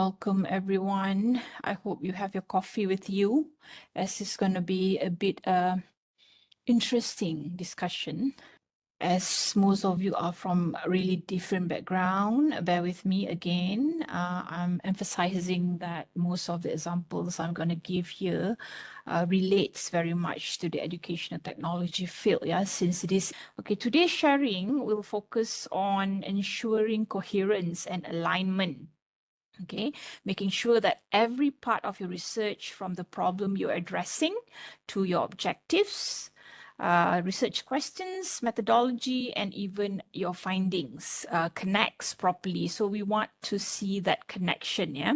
Welcome everyone. I hope you have your coffee with you, as it's going to be a bit interesting discussion. As most of you are from a really different background, bear with me again. I'm emphasizing that most of the examples I'm going to give here relates very much to the educational technology field. Yeah, since it is okay. Today's sharing will focus on ensuring coherence and alignment. Okay, making sure that every part of your research, from the problem you're addressing to your objectives, research questions, methodology, and even your findings connects properly. So we want to see that connection. Yeah.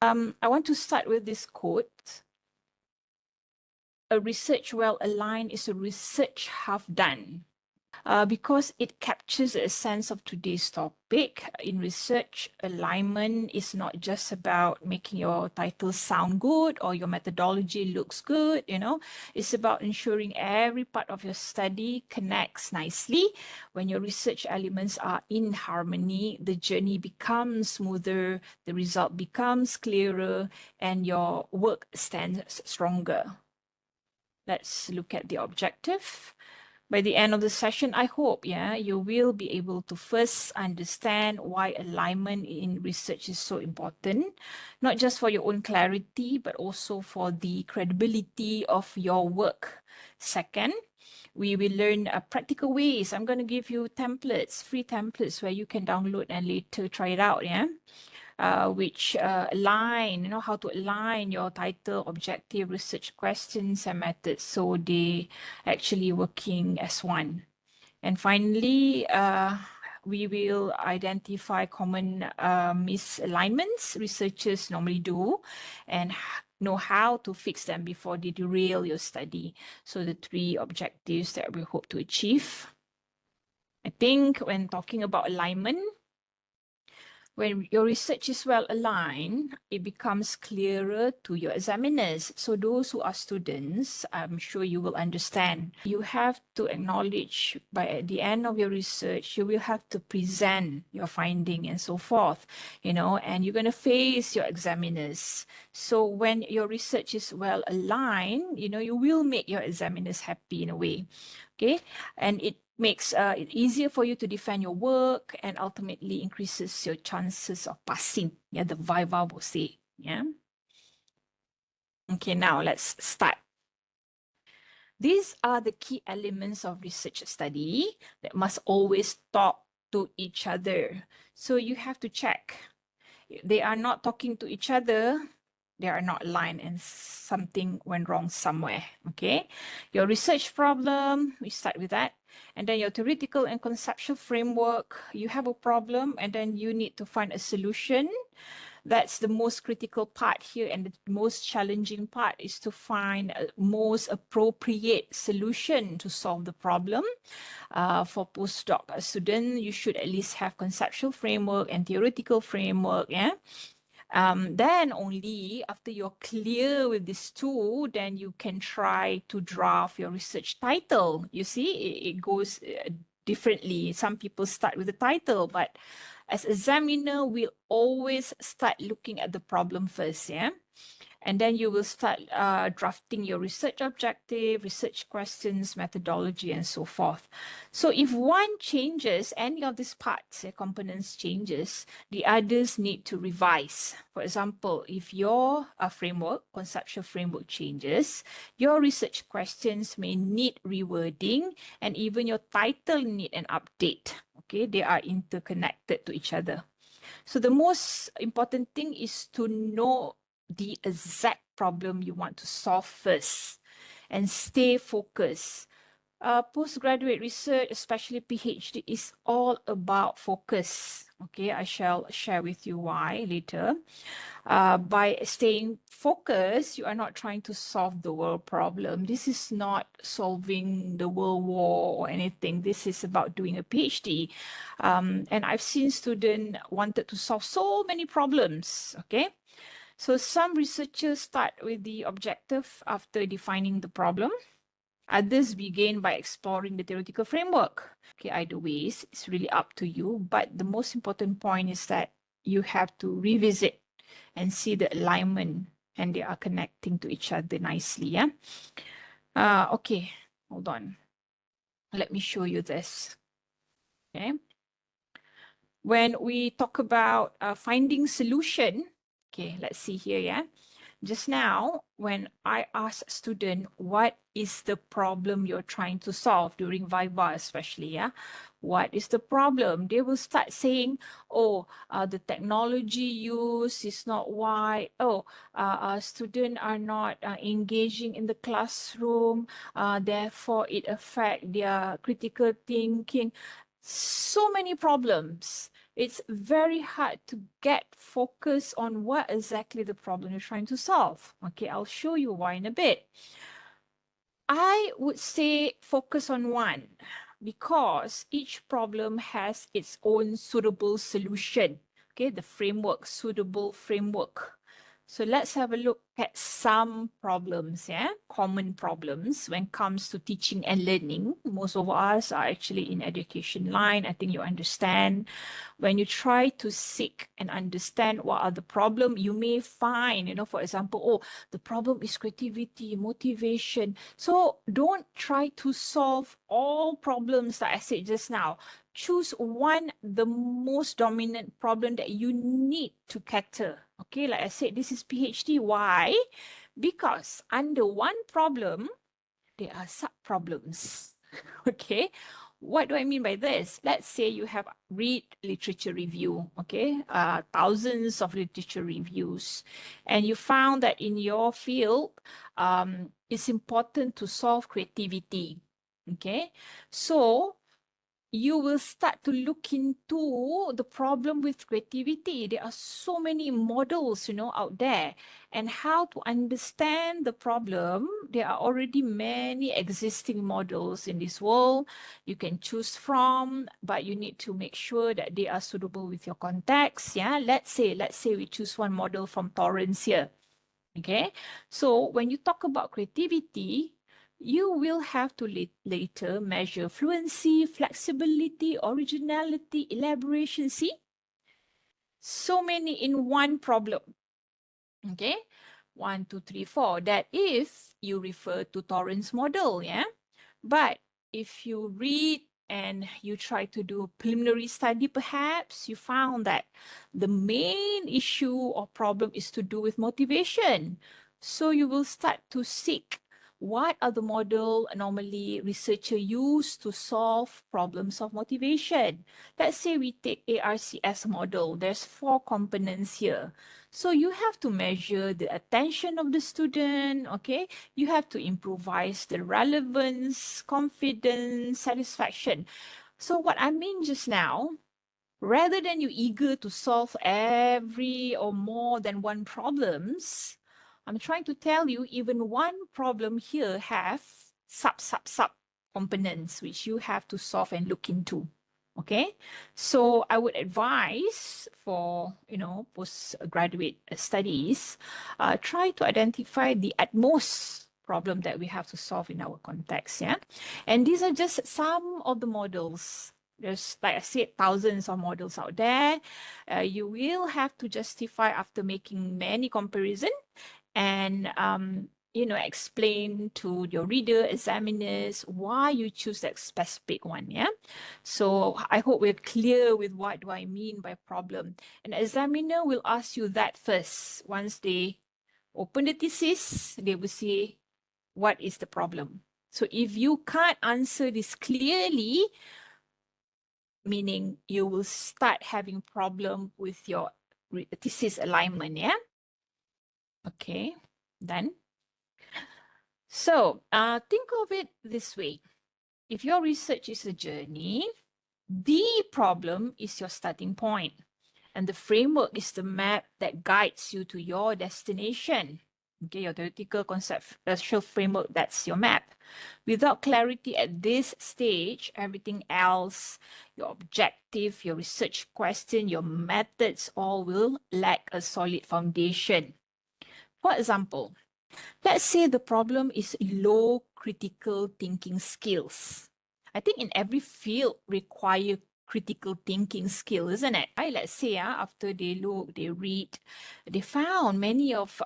I want to start with this quote. A research well aligned is a research half done. Because it captures a sense of today's topic. In research, alignment is not just about making your title sound good or your methodology looks good, it's about ensuring every part of your study connects nicely. When your research elements are in harmony, the journey becomes smoother, the result becomes clearer, and your work stands stronger. Let's look at the objective. By the end of the session, I hope, you will be able to first understand why alignment in research is so important, not just for your own clarity, but also for the credibility of your work. Second, we will learn practical ways. I'm going to give you templates, free templates where you can download and later try it out, which align, how to align your title, objective, research questions, and methods, so they actually working as one. And finally, we will identify common misalignments researchers normally do and know how to fix them before they derail your study. So the three objectives that we hope to achieve. I think when talking about alignment, when your research is well aligned, it becomes clearer to your examiners. So those who are students, I'm sure you will understand. You have to acknowledge by the end of your research, you will have to present your finding and so forth, and you're going to face your examiners. So when your research is well aligned, you will make your examiners happy in a way. Okay, and it makes it easier for you to defend your work and ultimately increases your chances of passing. Yeah, the viva will say. Yeah. Okay, now let's start. These are the key elements of research study that must always talk to each other. So you have to check. If they are not talking to each other, they are not aligned and something went wrong somewhere. Okay, your research problem, we start with that. And then your theoretical and conceptual framework, you have a problem and then you need to find a solution. That's the most critical part here, and the most challenging part is to find a most appropriate solution to solve the problem. For postdoc student, you should at least have conceptual framework and theoretical framework. Then only after you're clear with these two, then you can try to draft your research title. You see, it goes differently. Some people start with the title, but as examiner, we'll always start looking at the problem first, and then you will start drafting your research objective, research questions, methodology, and so forth. So if one changes, any of these parts, components changes, the others need to revise. For example, if your framework, conceptual framework changes, your research questions may need rewording, and even your title need an update. Okay, they are interconnected to each other. So the most important thing is to know the exact problem you want to solve first and stay focused. Postgraduate research, especially PhD, is all about focus. Okay, I shall share with you why later. By staying focused, you are not trying to solve the world problem. This is not solving the world war or anything. This is about doing a PhD. And I've seen students wanted to solve so many problems, okay? So some researchers start with the objective after defining the problem. Others begin by exploring the theoretical framework. Okay, either ways, it's really up to you. But the most important point is that you have to revisit and see the alignment, and they are connecting to each other nicely. Yeah. Okay, hold on. Let me show you this. Okay. When we talk about finding solution, okay, let's see here. Yeah. Just now, when I asked student, what is the problem you're trying to solve during Viva especially, yeah? What is the problem? They will start saying, oh, the technology used is not wide. Oh, students are not engaging in the classroom. Therefore, it affects their critical thinking. So many problems. It's very hard to get focus on what exactly the problem you're trying to solve. Okay, I'll show you why in a bit. I would say focus on one because each problem has its own suitable solution. Okay, the framework, suitable framework. So let's have a look at some problems, yeah, common problems when it comes to teaching and learning. Most of us are actually in education line. I think you understand. When you try to seek and understand what are the problem, you may find, for example, oh, the problem is creativity, motivation. So don't try to solve all problems that I said just now. Choose one, the most dominant problem that you need to cater. Okay, like I said, this is PhD. Why? Because under one problem, there are sub-problems. Okay, what do I mean by this? Let's say you have read literature review, okay, thousands of literature reviews, and you found that in your field, it's important to solve creativity. Okay, so you will start to look into the problem with creativity. There are so many models, out there, and how to understand the problem. There are already many existing models in this world you can choose from, but you need to make sure that they are suitable with your context. Yeah, let's say we choose one model from Coherence here. Okay, so when you talk about creativity, you will have to later measure fluency, flexibility, originality, elaboration. See, so many in one problem. Okay, 1, 2, 3, 4. That if you refer to Torrance model, yeah. But if you read and you try to do a preliminary study, perhaps you found that the main issue or problem is to do with motivation. So you will start to seek what are the model normally researchers use to solve problems of motivation. Let's say we take ARCS model. There's 4 components here. So you have to measure the attention of the student, okay? You have to improvise the relevance, confidence, satisfaction. So what I mean just now, rather than you eager to solve every or more than one problems, I'm trying to tell you even one problem here have sub components which you have to solve and look into. Okay, so I would advise for postgraduate studies, try to identify the at most problem that we have to solve in our context. Yeah, and these are just some of the models. There's, like I said, thousands of models out there. You will have to justify after making many comparisons and explain to your reader, examiners, why you choose that specific one. Yeah. So I hope we're clear with what do I mean by problem. An examiner will ask you that first. Once they open the thesis, they will say, what is the problem? So if you can't answer this clearly, meaning you will start having problem with your thesis alignment. Yeah. Okay, done. So think of it this way. If your research is a journey, the problem is your starting point, and the framework is the map that guides you to your destination. Okay, your theoretical conceptual framework, that's your map. Without clarity at this stage, everything else, your objective, your research question, your methods, all will lack a solid foundation. For example, let's say the problem is low critical thinking skills. I think in every field require critical thinking skill, isn't it? Right? Let's say after they look, they read, they found many of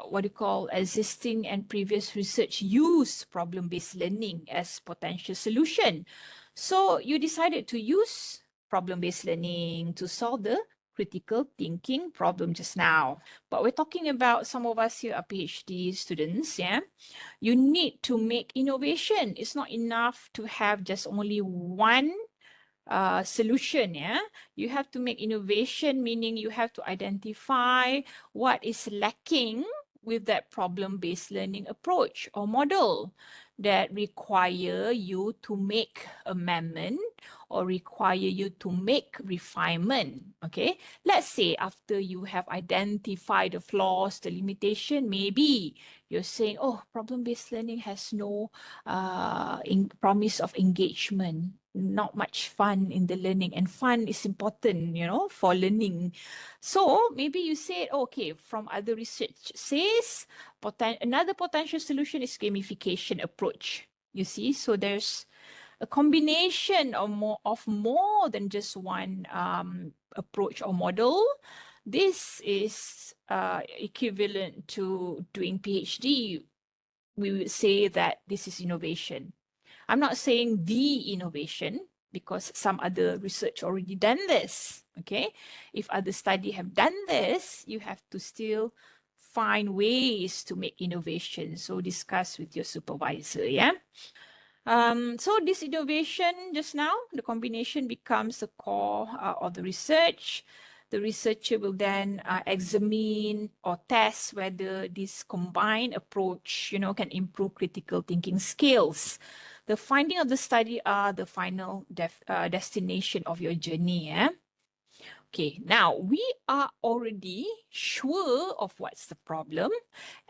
what you call existing and previous research use problem-based learning as potential solution. So you decided to use problem-based learning to solve the critical thinking problem just now. But we're talking about some of us here are PhD students, yeah? You need to make innovation. It's not enough to have just only one solution, yeah? You have to make innovation, meaning you have to identify what is lacking with that problem-based learning approach or model that require you to make amendment or require you to make refinement, okay? Let's say after you have identified the flaws, the limitation, maybe you're saying, oh, problem-based learning has no promise of engagement, not much fun in the learning, and fun is important, you know, for learning. So maybe you said, okay, from other research says, another potential solution is gamification approach. You see, so there's a combination of more than just one approach or model. This is equivalent to doing PhD. We would say that this is innovation. I'm not saying the innovation because some other research already done this, okay? If other study have done this, you have to still find ways to make innovation. So discuss with your supervisor, yeah? So this innovation just now, the combination becomes the core of the research. The researcher will then examine or test whether this combined approach, you know, can improve critical thinking skills. The finding of the study are the final destination of your journey. Okay, now we are already sure of what's the problem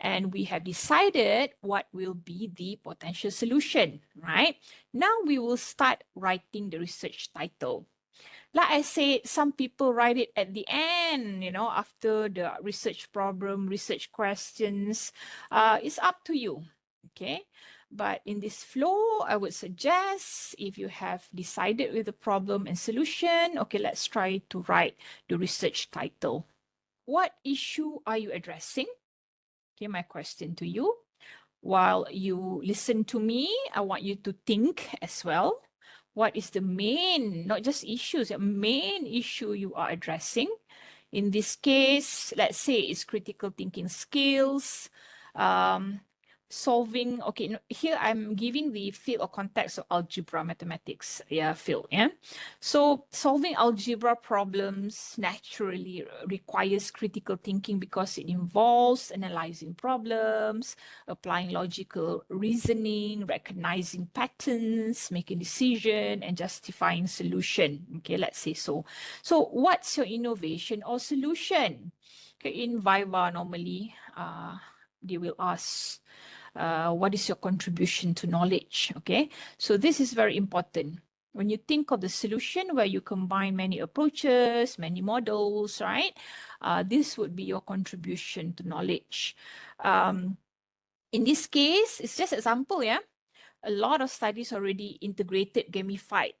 and we have decided what will be the potential solution, right? Now we will start writing the research title. Like I said, some people write it at the end, you know, after the research problem, research questions. It's up to you, okay? But in this flow, I would suggest if you have decided with the problem and solution, okay, let's try to write the research title. What issue are you addressing? Okay, my question to you. While you listen to me, I want you to think as well. What is the main, not just issues, the main issue you are addressing? In this case, let's say it's critical thinking skills, solving, okay, no, here I'm giving the field or context of algebra mathematics field. So solving algebra problems naturally requires critical thinking because it involves analyzing problems, applying logical reasoning, recognizing patterns, making decision, and justifying solution. Okay, let's say so. So what's your innovation or solution? Okay, in Viva normally, they will ask, what is your contribution to knowledge? Okay, so this is very important. When you think of the solution where you combine many approaches, many models, right? This would be your contribution to knowledge. In this case, it's just example, yeah? A lot of studies already integrated gamified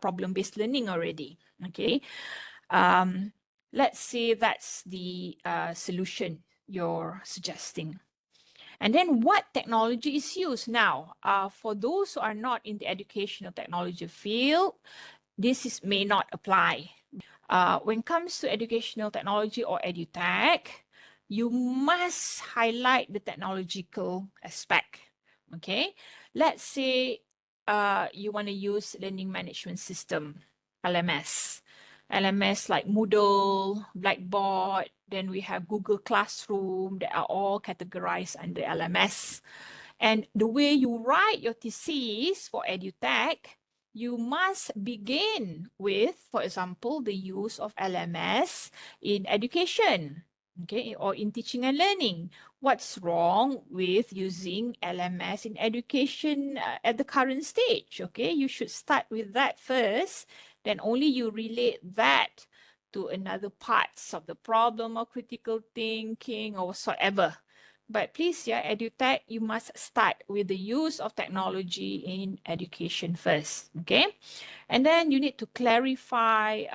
problem-based learning already, okay? Let's say that's the solution you're suggesting. And then what technology is used? Now, for those who are not in the educational technology field, this may not apply. When it comes to educational technology or EDUTECH, you must highlight the technological aspect, okay? Let's say you want to use learning management system, LMS. LMS like Moodle, Blackboard, then we have Google Classroom that are all categorized under LMS. And the way you write your thesis for EDUTECH, you must begin with, for example, the use of LMS in education, okay, or in teaching and learning. What's wrong with using LMS in education at the current stage? Okay, you should start with that first, then only you relate that to another parts of the problem or critical thinking or whatsoever. But please, yeah, EDUTECH, you must start with the use of technology in education first, okay? And then you need to clarify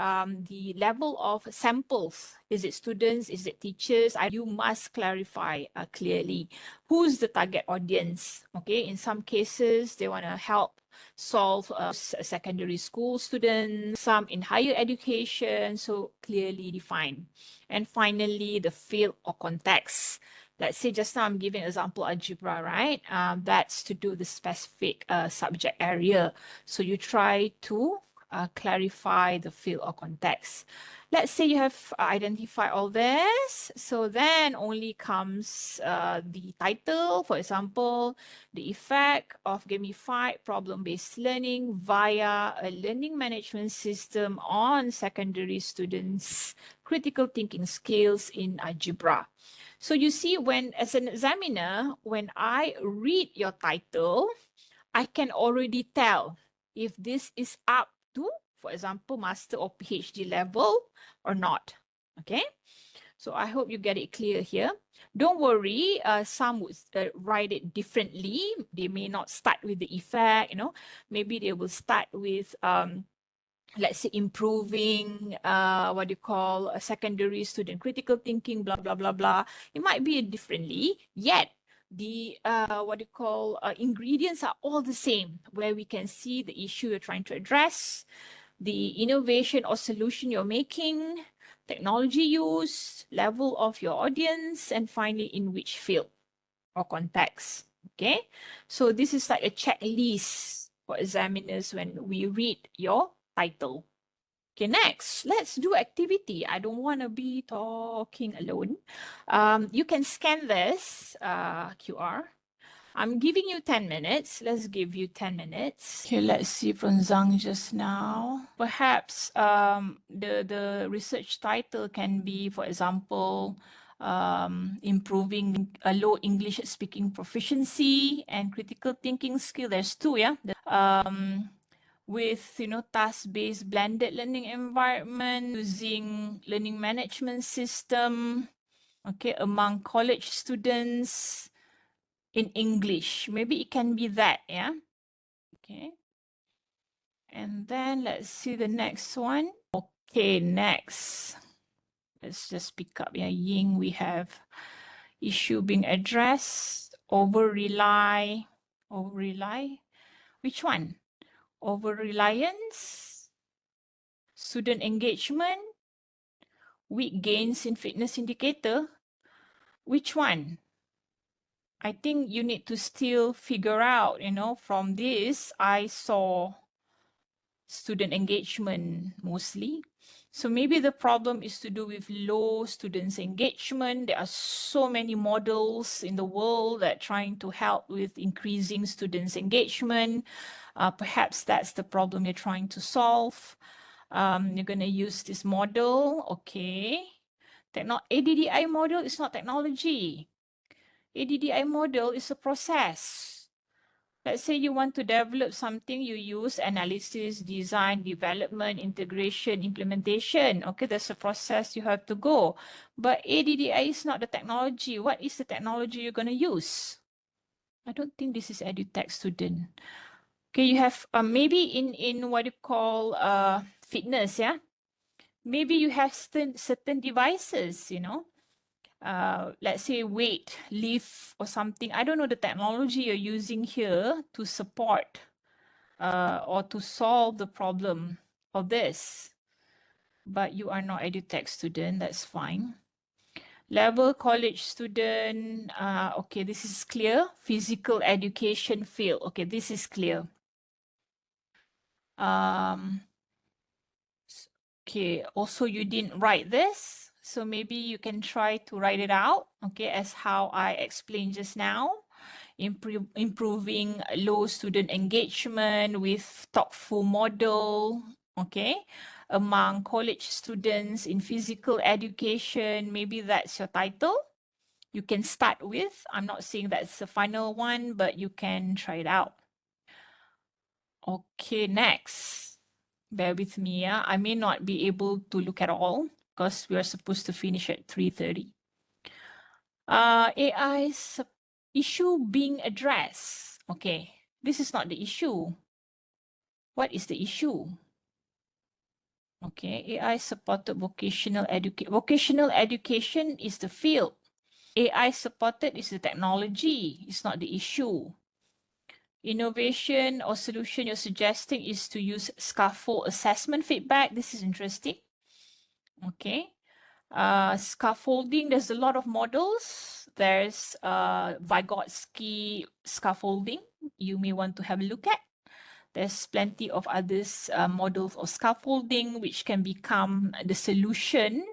the level of samples. Is it students? Is it teachers? You must clarify clearly who's the target audience, okay? In some cases, they want to help solve secondary school students, some in higher education, so clearly defined. And finally, the field or context. Let's say just now I'm giving example algebra, right? That's to do the specific subject area. So you try to clarify the field or context. Let's say you have identified all this. So then only comes the title, for example, the effect of gamified problem-based learning via a learning management system on secondary students' critical thinking skills in algebra. So you see, when as an examiner, when I read your title, I can already tell if this is up to, for example, master or PhD level or not. Okay, so I hope you get it clear here. Don't worry, some would write it differently. They may not start with the effect, maybe they will start with let's say improving what do you call a secondary student critical thinking, blah blah blah blah. It might be differently, yet the what do you call ingredients are all the same, where we can see the issue you're trying to address, the innovation or solution you're making, technology use, level of your audience, and finally in which field or context. Okay, so this is like a checklist for examiners when we read your title. Okay, next, let's do activity. I don't want to be talking alone. You can scan this QR. I'm giving you 10 minutes. Let's give you 10 minutes. Okay, let's see from Zhang just now. Perhaps the research title can be, for example, improving a low English speaking proficiency and critical thinking skill. There's two, yeah. With task-based blended learning environment using learning management system, okay, among college students in English. Maybe it can be that, yeah. Okay. And then let's see the next one. Okay, next. Let's just pick up, yeah, Ying. We have issue being addressed, over-rely. Which one? Over-reliance, student engagement, weak gains in fitness indicator. Which one? I think you need to still figure out, from this, I saw student engagement mostly. So maybe the problem is to do with low students' engagement. There are so many models in the world that are trying to help with increasing students' engagement. Perhaps that's the problem you're trying to solve. You're going to use this model. Okay. ADDI model is not technology. ADDI model is a process. Let's say you want to develop something, you use analysis, design, development, integration, implementation. Okay, there's a process you have to go. But ADDI is not the technology. What is the technology you're going to use? I don't think this is EDUTECH student. Okay, you have maybe in what you call fitness, yeah? Maybe you have certain devices, let's say weight, lift or something. I don't know the technology you're using here to support or to solve the problem of this. But you are not EDUTECH student, that's fine. Level college student, okay, this is clear. Physical education field, okay, this is clear. Okay, also you didn't write this, so maybe you can try to write it out, okay, as how I explained just now. Improving low student engagement with thoughtful model, okay, among college students in physical education. Maybe that's your title. You can start with. I'm not saying that's the final one, but you can try it out. Okay, next. Bear with me, yeah. I may not be able to look at all because we are supposed to finish at 3:30. AI's issue being addressed. Okay, this is not the issue. What is the issue? Okay, AI supported vocational education. Vocational education is the field. AI supported is the technology. It's not the issue. Innovation or solution you're suggesting is to use scaffold assessment feedback. This is interesting. Okay. Scaffolding, there's a lot of models. There's Vygotsky scaffolding. You may want to have a look at. There's plenty of others models of scaffolding which can become the solution.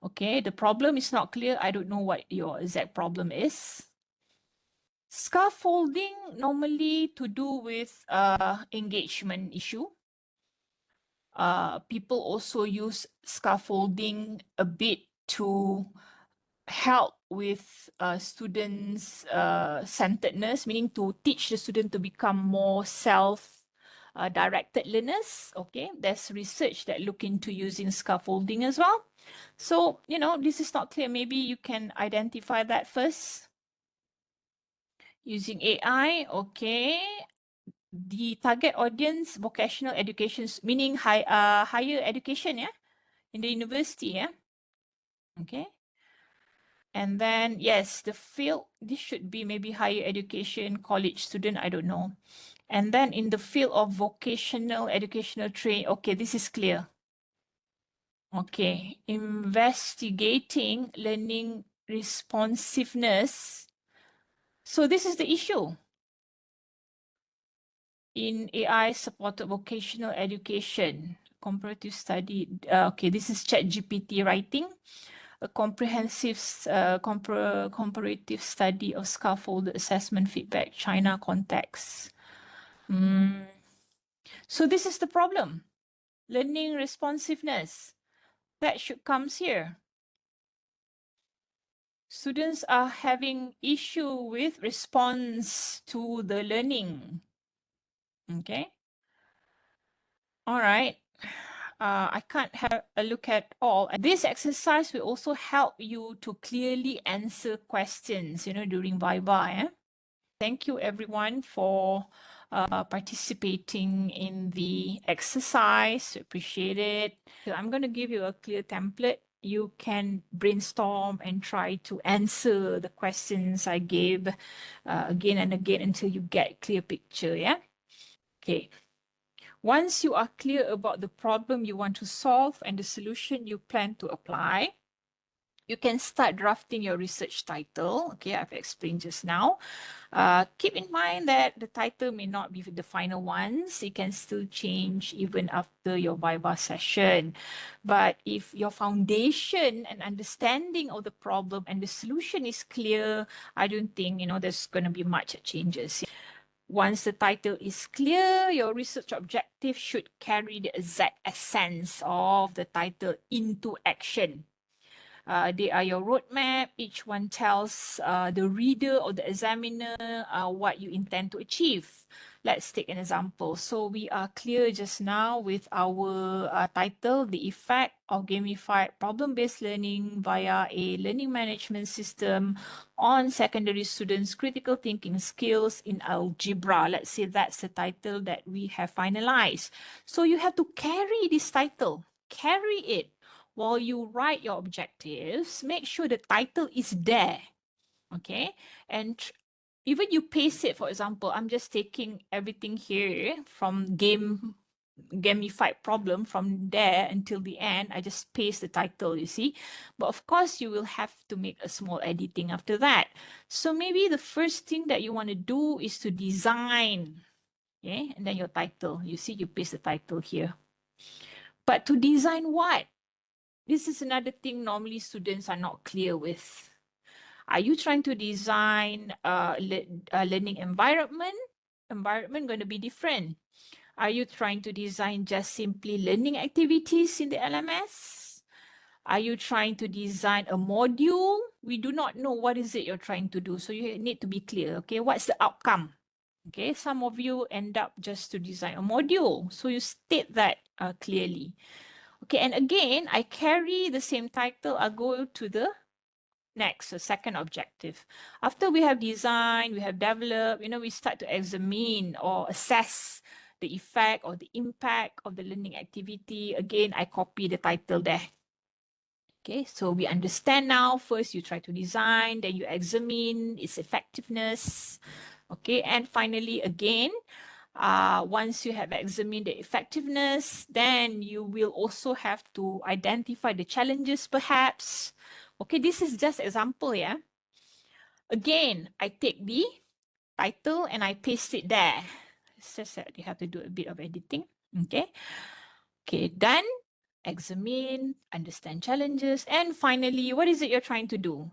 Okay, the problem is not clear. I don't know what your exact problem is. Scaffolding normally to do with engagement issue. People also use scaffolding a bit to help with students' centeredness, meaning to teach the student to become more self-directed learners. Okay, there's research that look into using scaffolding as well. So, this is not clear. Maybe you can identify that first. Using AI, okay. The target audience, vocational education, meaning higher education, yeah, in the university, yeah. Okay. And then, yes, the field, this should be maybe higher education, college student, I don't know. And then in the field of vocational educational training, okay, this is clear. Okay, investigating learning responsiveness. So this is the issue. In AI-supported vocational education, comparative study, okay, this is ChatGPT writing. A comprehensive comparative study of scaffolded assessment feedback, China context. So this is the problem. Learning responsiveness. That should comes here. Students are having issue with response to the learning. Okay. All right. I can't have a look at all. This exercise will also help you to clearly answer questions, during Viva. Thank you everyone for participating in the exercise. Appreciate it. So I'm going to give you a clear template. You can brainstorm and try to answer the questions I gave again and again until you get a clear picture. Yeah. Okay. Once you are clear about the problem you want to solve and the solution you plan to apply, you can start drafting your research title. Okay, I've explained just now. Keep in mind that the title may not be the final ones. It can still change even after your Viva session. But if your foundation and understanding of the problem and the solution is clear, I don't think, there's going to be much changes. Once the title is clear, your research objective should carry the exact essence of the title into action. They are your roadmap. Each one tells the reader or the examiner what you intend to achieve. Let's take an example. So we are clear just now with our title, The Effect of Gamified Problem-Based Learning via a Learning Management System on Secondary Students' Critical Thinking Skills in Algebra. Let's say that's the title that we have finalized. So you have to carry this title, carry it. While you write your objectives, make sure the title is there, okay? And even you paste it, for example, I'm just taking everything here from gamified problem from there until the end. I just paste the title, you see. But of course, you will have to make a small editing after that. So maybe the first thing that you want to do is to design, okay? And then your title, you see, you paste the title here. But to design what? This is another thing normally students are not clear with. Are you trying to design a learning environment? Environment going to be different. Are you trying to design just simply learning activities in the LMS? Are you trying to design a module? We do not know what is it you're trying to do. So you need to be clear, okay? What's the outcome? Okay, some of you end up just to design a module. So you state that clearly. Okay, and again, I carry the same title. I'll go to the Next, so second objective. After we have designed, we have developed, we start to examine or assess the effect or the impact of the learning activity. Again, I copy the title there. Okay, so we understand now. First, you try to design, then you examine its effectiveness. Okay, and finally, again, once you have examined the effectiveness, then you will also have to identify the challenges, perhaps. Okay, this is just example, yeah. Again, I take the title and I paste it there. It's just that you have to do a bit of editing. Okay. Okay, done. Examine, understand challenges, and finally, what is it you're trying to do?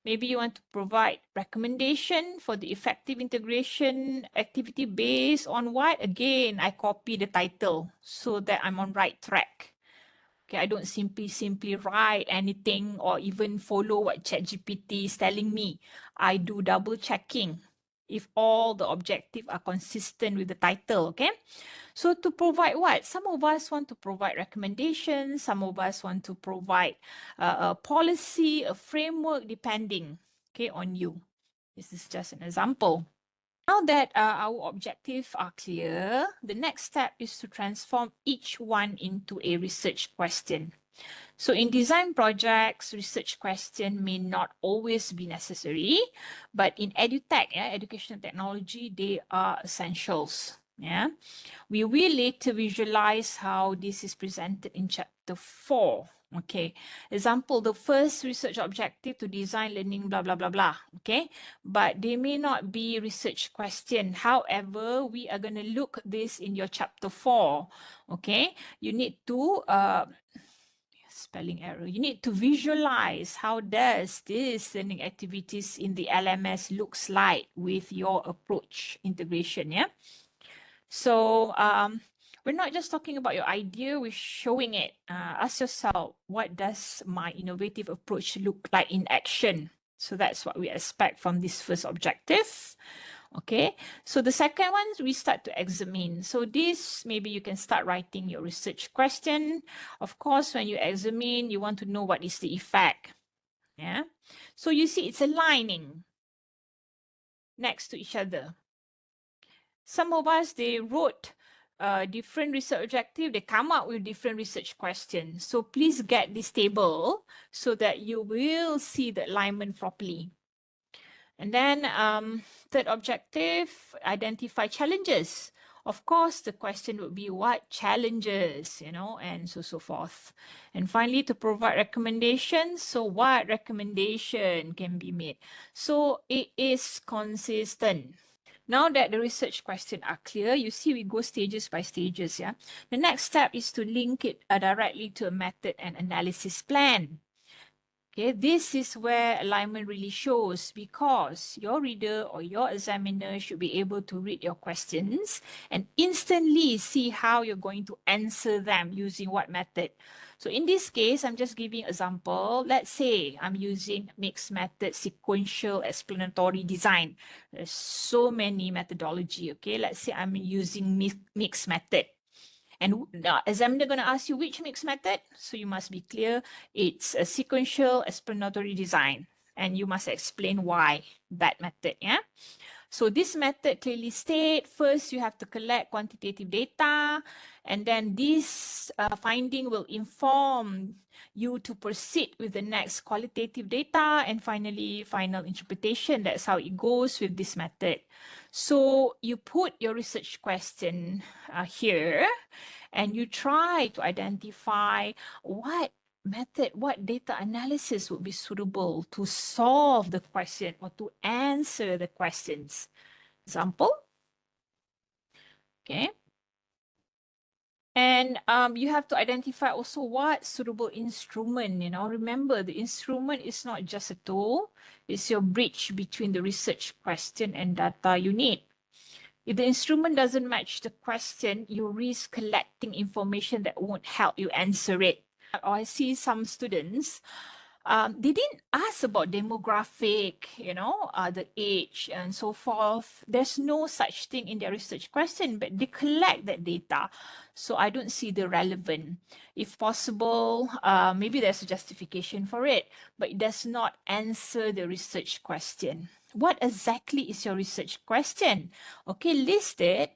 Maybe you want to provide recommendation for the effective integration activity based on what? Again, I copy the title so that I'm on right track. Okay, I don't simply write anything or even follow what ChatGPT is telling me. I do double checking if all the objectives are consistent with the title, okay? So to provide what? Some of us want to provide recommendations. Some of us want to provide a policy, a framework, depending, okay, on you. This is just an example. Now that our objectives are clear, the next step is to transform each one into a research question. So in design projects, research question may not always be necessary, but in EDUTECH, educational technology, they are essentials. Yeah, we will later visualize how this is presented in chapter 4. Okay, example, the first research objective to design learning, blah, blah, blah, blah. Okay, but they may not be research question. However, we are going to look this in your chapter 4. Okay, you need to, spelling error, you need to visualize how does this learning activities in the LMS looks like with your approach integration, yeah? So we're not just talking about your idea, we're showing it. Ask yourself, what does my innovative approach look like in action? So that's what we expect from this first objective. Okay, so the second one, we start to examine. So this, maybe you can start writing your research question. Of course, when you examine, you want to know what is the effect. Yeah, so you see it's aligning next to each other. Some of us, they wrote different research objective, they come up with different research questions. So please get this table so that you will see the alignment properly. And then third objective, identify challenges. Of course, the question would be what challenges, and so forth. And finally, to provide recommendations. So what recommendation can be made? So it is consistent. Now that the research questions are clear, you see we go stages by stages, yeah? The next step is to link it directly to a method and analysis plan. Okay, this is where alignment really shows because your reader or your examiner should be able to read your questions and instantly see how you're going to answer them using what method. So in this case, I'm just giving an example. Let's say I'm using mixed method sequential explanatory design. There's so many methodology, okay? Let's say I'm using mixed method. And the examiner going to ask you which mixed method. So you must be clear. It's a sequential explanatory design. And you must explain why that method, yeah? So this method clearly state, first you have to collect quantitative data, and then this finding will inform you to proceed with the next qualitative data, and finally, final interpretation. That's how it goes with this method. So you put your research question here, and you try to identify what method, what data analysis would be suitable to solve the question or to answer the questions. Example. Okay. And you have to identify also what suitable instrument, remember the instrument is not just a tool, it's your bridge between the research question and data you need. If the instrument doesn't match the question, you risk collecting information that won't help you answer it. Or I see some students, They didn't ask about demographic, the age and so forth. There's no such thing in their research question, but they collect that data. So I don't see the relevant. If possible, maybe there's a justification for it, but it does not answer the research question. What exactly is your research question? Okay, list it.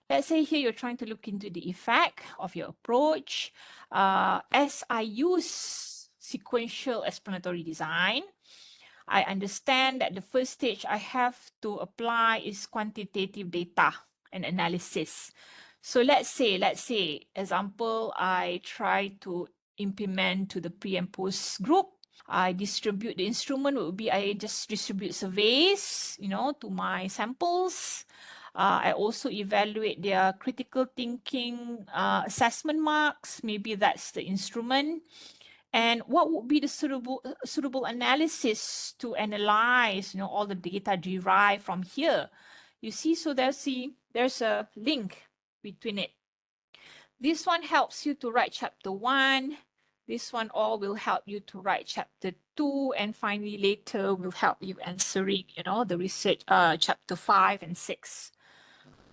Let's say here you're trying to look into the effect of your approach. As I use sequential explanatory design, I understand that the first stage I have to apply is quantitative data and analysis. So let's say, example, I try to implement to the pre and post group. I distribute the instrument would be I just distribute surveys, to my samples. I also evaluate their critical thinking assessment marks. Maybe that's the instrument. And what would be the suitable analysis to analyze, all the data derived from here? You see, so there's a link between it. This one helps you to write chapter 1. This one all will help you to write chapter 2, and finally later will help you answering, the research chapter 5 and 6.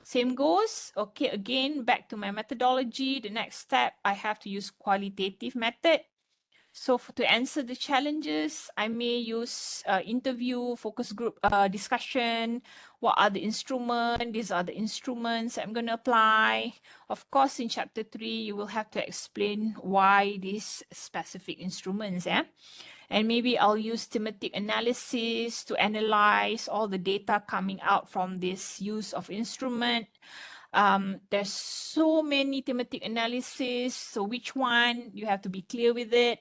Same goes. Okay, again, back to my methodology. The next step, I have to use qualitative method. So to answer the challenges, I may use interview, focus group discussion. What are the instruments? These are the instruments I'm going to apply. Of course, in chapter 3, you will have to explain why these specific instruments. And maybe I'll use thematic analysis to analyze all the data coming out from this use of instrument. There's so many thematic analysis. So which one, you have to be clear with it.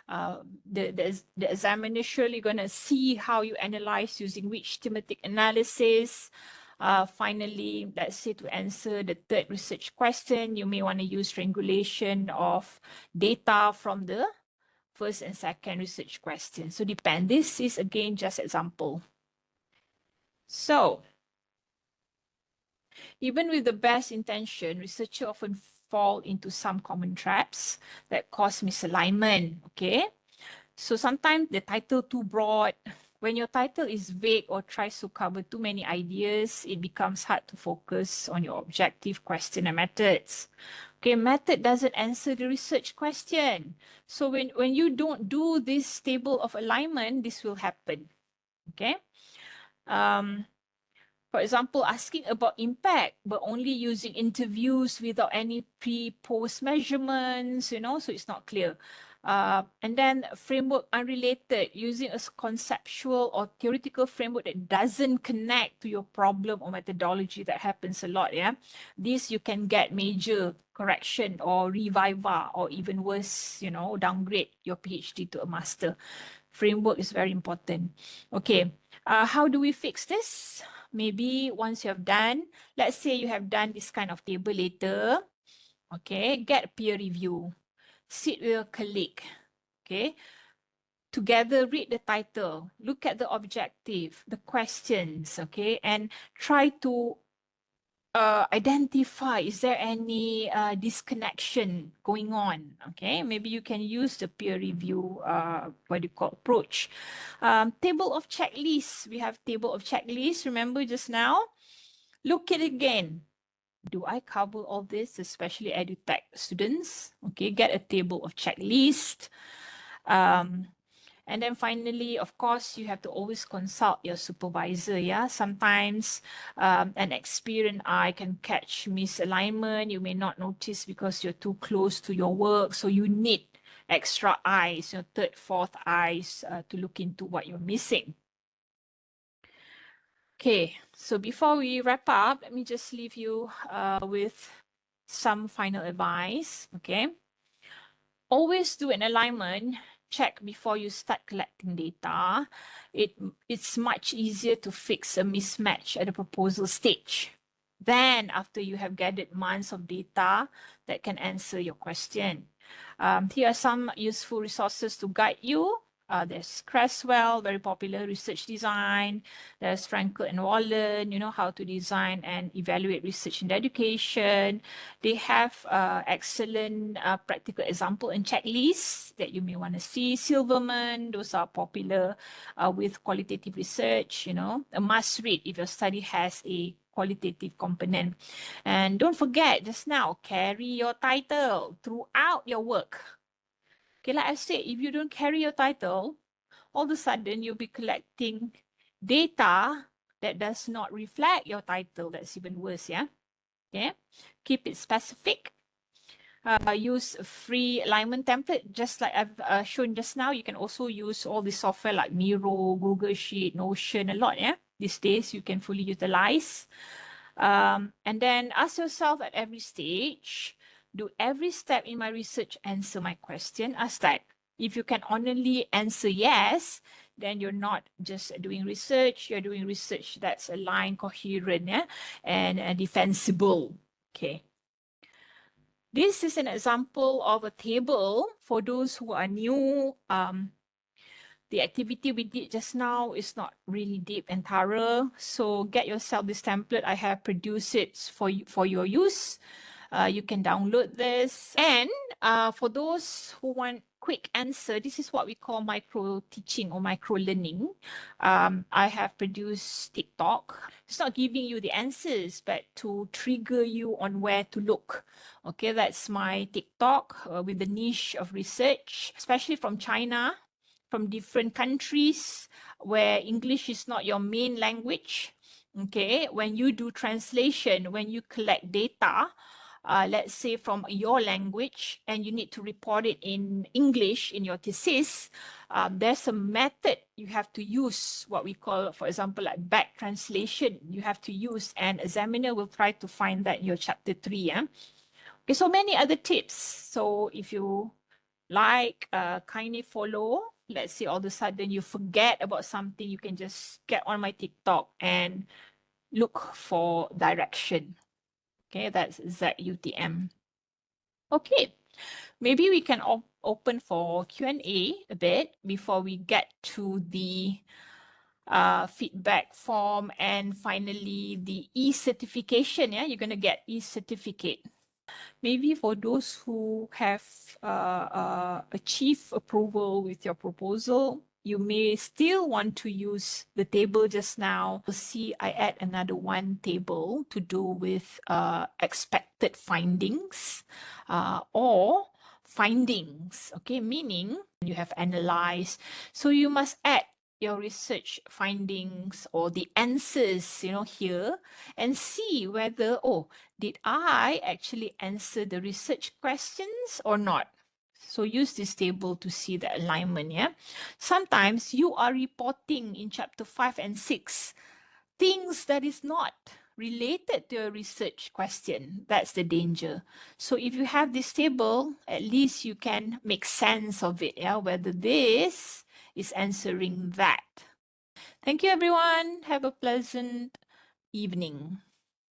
The examiner is surely going to see how you analyze using which thematic analysis. Finally, let's say to answer the third research question, you may want to use triangulation of data from the first and second research question. So depend. This is again just example. So even with the best intention, researchers often fall into some common traps that cause misalignment. Okay, so sometimes the title too broad. When your title is vague or tries to cover too many ideas, it becomes hard to focus on your objective question and methods. Okay, method doesn't answer the research question. So when you don't do this table of alignment, this will happen. Okay. For example, asking about impact, but only using interviews without any pre-post measurements, so it's not clear. And then framework unrelated, using a conceptual or theoretical framework that doesn't connect to your problem or methodology. That happens a lot, yeah. This you can get major correction or reviva, or even worse, downgrade your PhD to a master. Framework is very important. Okay, how do we fix this? Maybe once you have done, let's say you have done this kind of table later, okay, get peer review. Sit with a colleague, okay? Together, read the title, look at the objective, the questions, okay? And try to identify, is there any disconnection going on, okay? Maybe you can use the peer review, approach. Table of checklists. We have table of checklists, remember just now? Look at it again. Do I cover all this, especially EDUTECH students? Okay, get a table of checklist. And then finally, of course, you have to always consult your supervisor. Yeah, sometimes an experienced eye can catch misalignment. You may not notice because you're too close to your work. So you need extra eyes, third, fourth eyes to look into what you're missing. Okay, so before we wrap up, let me just leave you with some final advice. Okay, always do an alignment check before you start collecting data. It's much easier to fix a mismatch at the proposal stage than after you have gathered months of data that can answer your question. Here are some useful resources to guide you. There's Creswell, very popular research design. There's Frankel and Wallen, you know, how to design and evaluate research in education. They have excellent practical example and checklists that you may want to see. Silverman, those are popular with qualitative research, you know, a must read if your study has a qualitative component. And don't forget, just now, carry your title throughout your work. Okay, like I said, if you don't carry your title, all of a sudden you'll be collecting data that does not reflect your title. That's even worse, yeah? Okay, keep it specific. Use a free alignment template, just like I've shown just now. You can also use all the software like Miro, Google Sheet, Notion, a lot, yeah? These days you can fully utilize. And then ask yourself at every stage, do every step in my research answer my question? Ask that. If you can honestly answer yes, then you're not just doing research, you're doing research that's aligned, coherent, yeah? and defensible. Okay. This is an example of a table for those who are new. The activity we did just now is not really deep and thorough. So get yourself this template. I have produced it for your use. You can download this. And for those who want quick answer, this is what we call micro teaching or micro learning. I have produced TikTok. It's not giving you the answers, but to trigger you on where to look. Okay, that's my TikTok with the niche of research, especially from China, from different countries where English is not your main language. Okay, when you do translation, when you collect data, let's say from your language, and you need to report it in English in your thesis, there's a method you have to use, what we call, for example, like back translation, you have to use, and examiner will try to find that in your chapter 3. Yeah? Okay, so many other tips. So if you like, kindly follow. Let's say all of a sudden you forget about something, you can just get on my TikTok and look for direction. Okay, that's ZUTM. Okay, maybe we can open for Q&A a bit before we get to the feedback form and finally the e-certification. Yeah, you're going to get e-certificate. Maybe for those who have achieved approval with your proposal, you may still want to use the table just now. You'll see I add another one table to do with expected findings or findings, okay, meaning you have analyzed. So you must add your research findings or the answers, you know, here and see whether, oh, did I actually answer the research questions or not? So use this table to see the alignment, yeah? Sometimes you are reporting in chapter 5 and 6 things that is not related to a research question. That's the danger. So if you have this table, at least you can make sense of it, yeah? Whether this is answering that. Thank you, everyone. Have a pleasant evening.